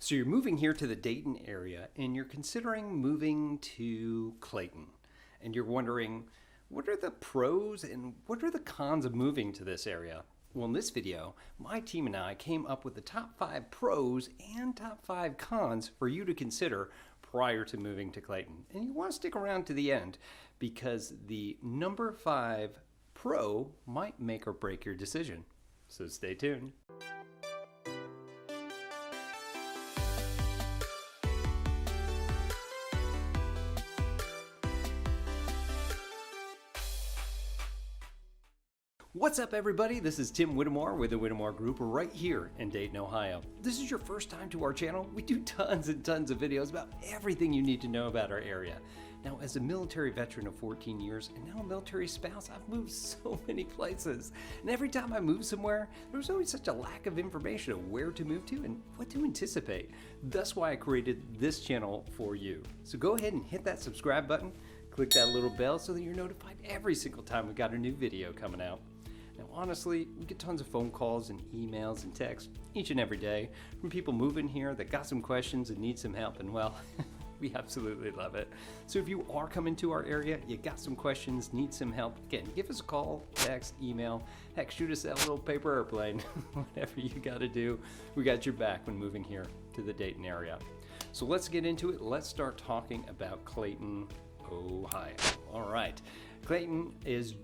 So you're moving here to the Dayton area and you're considering moving to Clayton. And you're wondering, what are the pros and what are the cons of moving to this area? Well, in this video, my team and I came up with the top 5 pros and top 5 cons for you to consider prior to moving to Clayton. And you want to stick around to the end because the number 5 pro might make or break your decision. So stay tuned. What's up, everybody? This is Tim Whittemore with the Whittemore Group right here in Dayton, Ohio. If this is your first time to our channel, we do tons and tons of videos about everything you need to know about our area. Now, as a military veteran of 14 years and now a military spouse, I've moved so many places. And every time I move somewhere, there's always such a lack of information of where to move to and what to anticipate. That's why I created this channel for you. So go ahead and hit that subscribe button, click that little bell so that you're notified every single time we've got a new video coming out. Now, honestly, we get tons of phone calls and emails and texts each and every day from people moving here that got some questions and need some help, and well, we absolutely love it. So if you are coming to our area, you got some questions, need some help, again, give us a call, text, email, heck, shoot us that little paper airplane, whatever you got to do. We got your back when moving here to the Dayton area. So let's get into it. Let's start talking about Clayton, Ohio. All right. Clayton is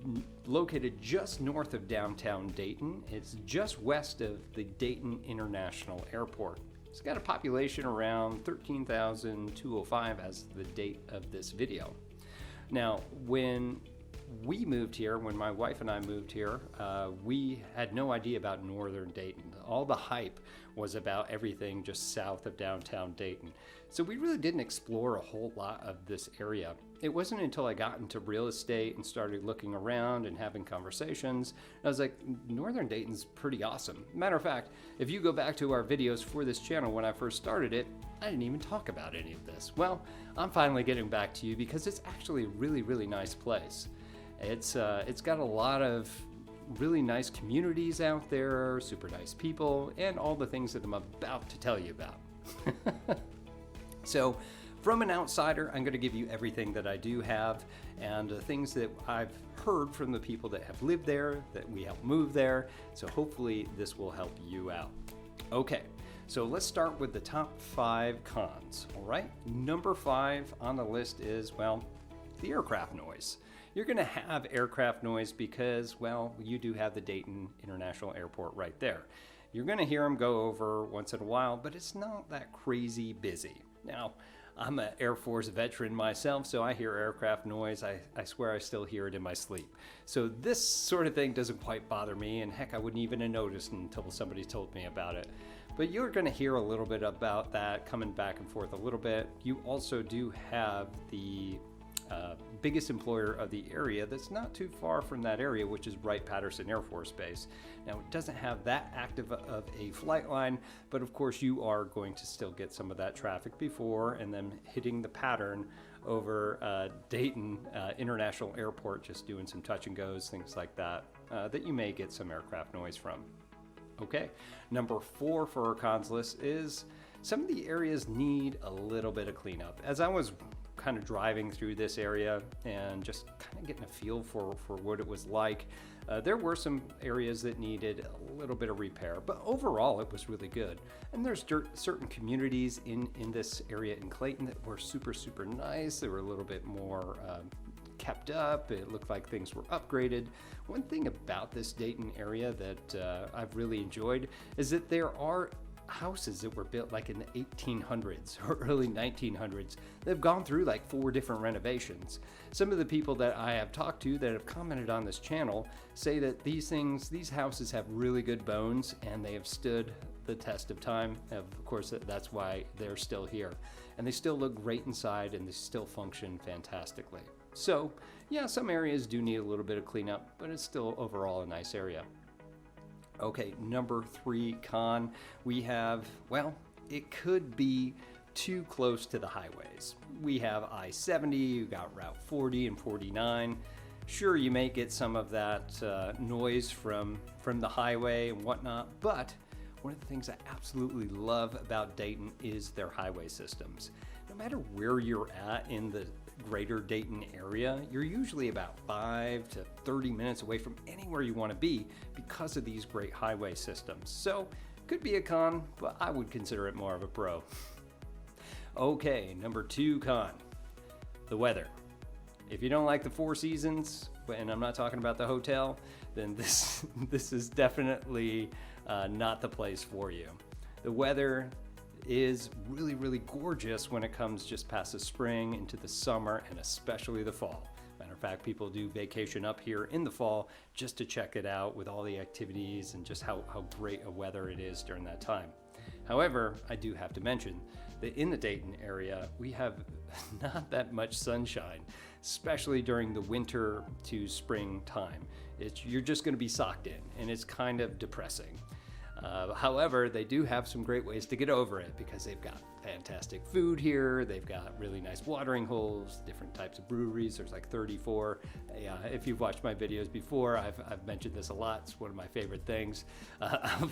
located just north of downtown Dayton. It's just west of the Dayton International Airport. It's got a population around 13,205 as the date of this video. Now, when we moved here, when my wife and I moved here, we had no idea about northern Dayton. All the hype was about everything just south of downtown Dayton. So we really didn't explore a whole lot of this area. It wasn't until I got into real estate and started looking around and having conversations, I was like, northern Dayton's pretty awesome. Matter of fact, if you go back to our videos for this channel when I first started it, I didn't even talk about any of this. Well, I'm finally getting back to you because it's actually a really, really nice place. It's got a lot of really nice communities out there, super nice people, and all the things that I'm about to tell you about. So from an outsider, I'm going to give you everything that I do have and the things that I've heard from the people that have lived there, that we helped move there. So hopefully this will help you out. Okay, so let's start with the top 5 cons. All right, number 5 on the list is, well, the aircraft noise. You're going to have aircraft noise because, well, you do have the Dayton International Airport right there. You're going to hear them go over once in a while, but it's not that crazy busy. Now, I'm an Air Force veteran myself, so I hear aircraft noise. I swear I still hear it in my sleep. So this sort of thing doesn't quite bother me, and heck, I wouldn't even have noticed until somebody told me about it. But you're going to hear a little bit about that coming back and forth a little bit. You also do have the biggest employer of the area that's not too far from that area, which is Wright-Patterson Air Force Base. Now, it doesn't have that active of a flight line, but of course you are going to still get some of that traffic before and then hitting the pattern over Dayton International Airport, just doing some touch and goes, things like that, that you may get some aircraft noise from. Okay, number 4 for our cons list is some of the areas need a little bit of cleanup. As I was kind of driving through this area and just kind of getting a feel for what it was like, there were some areas that needed a little bit of repair, but overall it was really good. And there's certain communities in this area in Clayton that were super nice. They were a little bit more kept up. It looked like things were upgraded. One thing about this Dayton area that I've really enjoyed is that there are houses that were built like in the 1800s or early 1900s. They've gone through like 4 different renovations. Some of the people that I have talked to that have commented on this channel say that these houses have really good bones and they have stood the test of time. Of course, that's why they're still here. And they still look great inside and they still function fantastically. So yeah, some areas do need a little bit of cleanup, but it's still overall a nice area. Okay, number 3 con, we have, well, it could be too close to the highways. We have I-70, you got Route 40 and 49. Sure, you may get some of that noise from the highway and whatnot, but one of the things I absolutely love about Dayton is their highway systems. No matter where you're at in the greater Dayton area, you're usually about 5 to 30 minutes away from anywhere you want to be because of these great highway systems. So, could be a con, but I would consider it more of a pro. Okay, number 2 con, the weather. If you don't like the 4 seasons, and I'm not talking about the hotel, then this is definitely not the place for you. The weather is really, really gorgeous when it comes just past the spring into the summer and especially the fall. Matter of fact, people do vacation up here in the fall just to check it out with all the activities and just how great a weather it is during that time. However, I do have to mention that in the Dayton area, we have not that much sunshine, especially during the winter to spring time. You're just going to be socked in, and it's kind of depressing. However, they do have some great ways to get over it because they've got fantastic food here. They've got really nice watering holes, different types of breweries. There's like 34. If you've watched my videos before, I've mentioned this a lot. It's one of my favorite things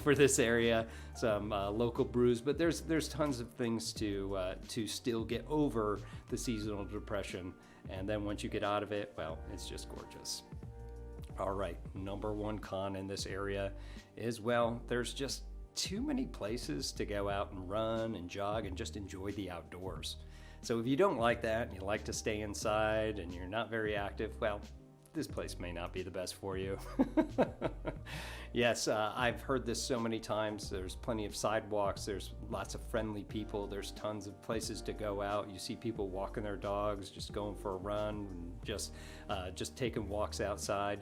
for this area. Some local brews, but there's tons of things to still get over the seasonal depression. And then once you get out of it, well, it's just gorgeous. All right, number 1 con in this area is, well, there's just too many places to go out and run and jog and just enjoy the outdoors. So if you don't like that and you like to stay inside and you're not very active, well, this place may not be the best for you. Yes, I've heard this so many times. There's plenty of sidewalks. There's lots of friendly people. There's tons of places to go out. You see people walking their dogs, just going for a run, and just taking walks outside.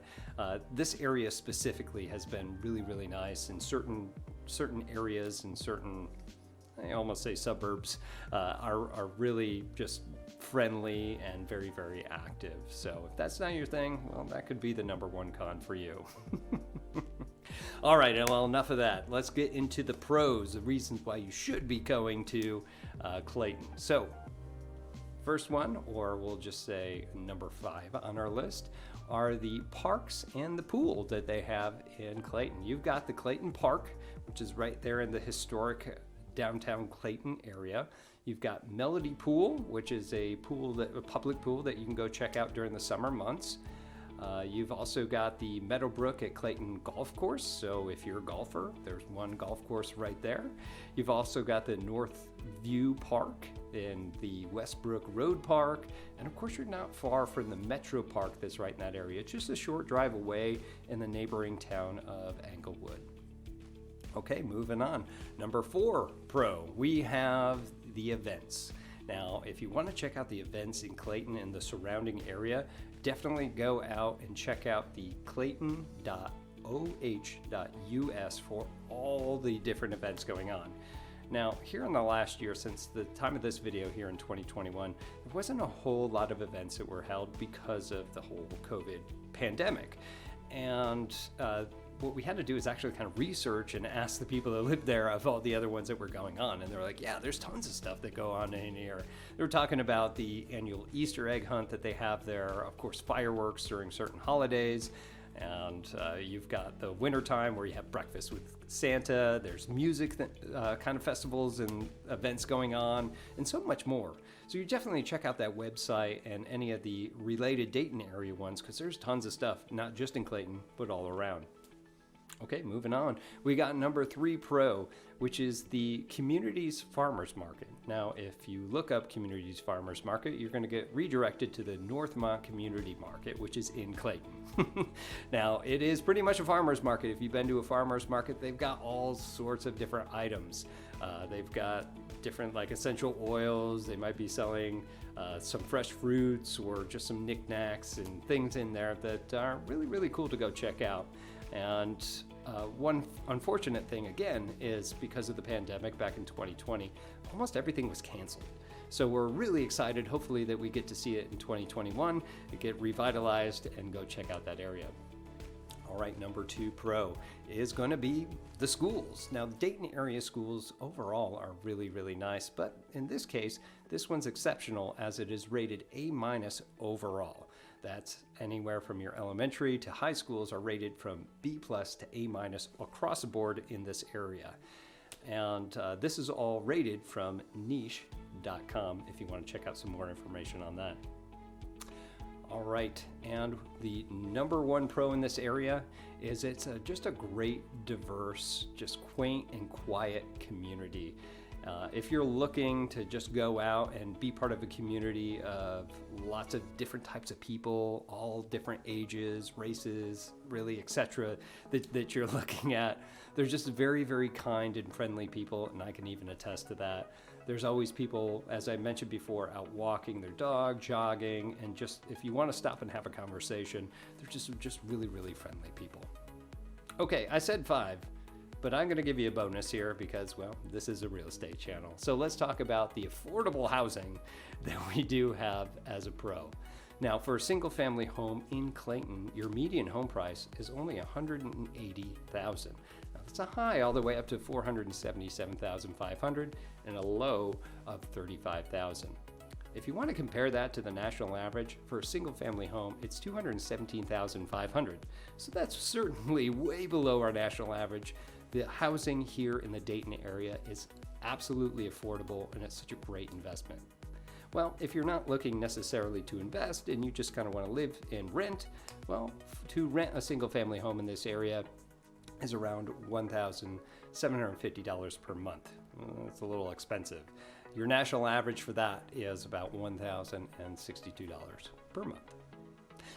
This area specifically has been really, really nice in certain areas and certain, I almost say suburbs, are really just friendly and very, very active. So if that's not your thing, well, that could be the number 1 con for you. All right, well, enough of that. Let's get into the pros, the reasons why you should be going to Clayton. So first one, or we'll just say number 5 on our list, are the parks and the pool that they have in Clayton. You've got the Clayton Park, which is right there in the historic downtown Clayton area. You've got Melody Pool, which is a public pool that you can go check out during the summer months. You've also got the Meadowbrook at Clayton Golf Course, so if you're a golfer, there's one golf course right there. You've also got the North View Park in the Westbrook Road Park, and of course you're not far from the Metro Park that's right in that area. It's just a short drive away in the neighboring town of Englewood. Okay, moving on. Number 4 pro, we have the events. Now, if you want to check out the events in Clayton and the surrounding area, definitely go out and check out the clayton.oh.us for all the different events going on. Now, here in the last year, since the time of this video here in 2021, there wasn't a whole lot of events that were held because of the whole COVID pandemic. And what we had to do is actually kind of research and ask the people that lived there of all the other ones that were going on. And they're like, yeah, there's tons of stuff that go on in here. They were talking about the annual Easter egg hunt that they have there, of course, fireworks during certain holidays. And you've got the wintertime where you have breakfast with Santa. There's music kind of festivals and events going on, and so much more. So you definitely check out that website and any of the related Dayton area ones, because there's tons of stuff, not just in Clayton, but all around. Okay, moving on. We got number 3 pro, which is the Communities Farmers Market. Now, if you look up Communities Farmers Market, you're going to get redirected to the Northmont Community Market, which is in Clayton. Now, it is pretty much a farmer's market. If you've been to a farmer's market, they've got all sorts of different items. They've got different like essential oils. They might be selling some fresh fruits or just some knickknacks and things in there that are really, really cool to go check out. And one unfortunate thing, again, is because of the pandemic back in 2020, almost everything was canceled. So we're really excited, hopefully, that we get to see it in 2021, get revitalized, and go check out that area. All right, number 2 pro is going to be the schools. Now, the Dayton area schools overall are really, really nice, but in this case, this one's exceptional as it is rated A- overall. That's anywhere from your elementary to high schools are rated from B+ to A- across the board in this area. And this is all rated from niche.com if you want to check out some more information on that. All right, and the #1 pro in this area is it's just a great, diverse, just quaint and quiet community. If you're looking to just go out and be part of a community of lots of different types of people, all different ages, races, really, etc., that you're looking at, they're just very, very kind and friendly people, and I can even attest to that. There's always people, as I mentioned before, out walking their dog, jogging, and just if you want to stop and have a conversation, they're just really, really friendly people. Okay, I said 5. But I'm going to give you a bonus here because, well, this is a real estate channel. So let's talk about the affordable housing that we do have as a pro. Now, for a single family home in Clayton, your median home price is only $180,000. Now, that's a high all the way up to $477,500 and a low of $35,000. If you want to compare that to the national average, for a single family home, it's $217,500. So that's certainly way below our national average. The housing here in the Dayton area is absolutely affordable, and it's such a great investment. Well, if you're not looking necessarily to invest and you just kind of want to live and rent, well, to rent a single family home in this area is around $1,750 per month. It's a little expensive. Your national average for that is about $1,062 per month.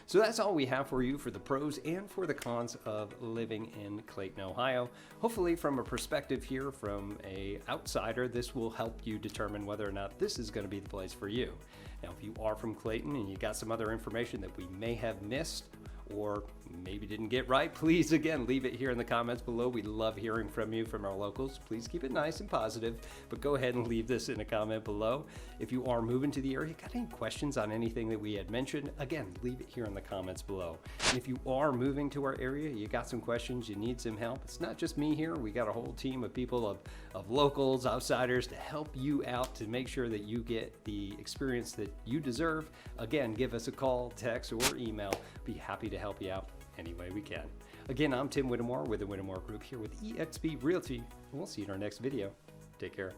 So that's all we have for you for the pros and for the cons of living in Clayton, Ohio. Hopefully from a perspective here from an outsider, this will help you determine whether or not this is going to be the place for you. Now, if you are from Clayton and you got some other information that we may have missed or maybe didn't get right, please, again, leave it here in the comments below. We love hearing from you, from our locals. Please keep it nice and positive, but go ahead and leave this in a comment below. If you are moving to the area, got any questions on anything that we had mentioned, again, leave it here in the comments below. And if you are moving to our area, you got some questions, you need some help, it's not just me here. We got a whole team of people, of locals, outsiders, to help you out to make sure that you get the experience that you deserve. Again, give us a call, text, or email. Be happy to help you out any way we can. Again, I'm Tim Whittemore with the Whittemore Group here with eXp Realty, and we'll see you in our next video. Take care.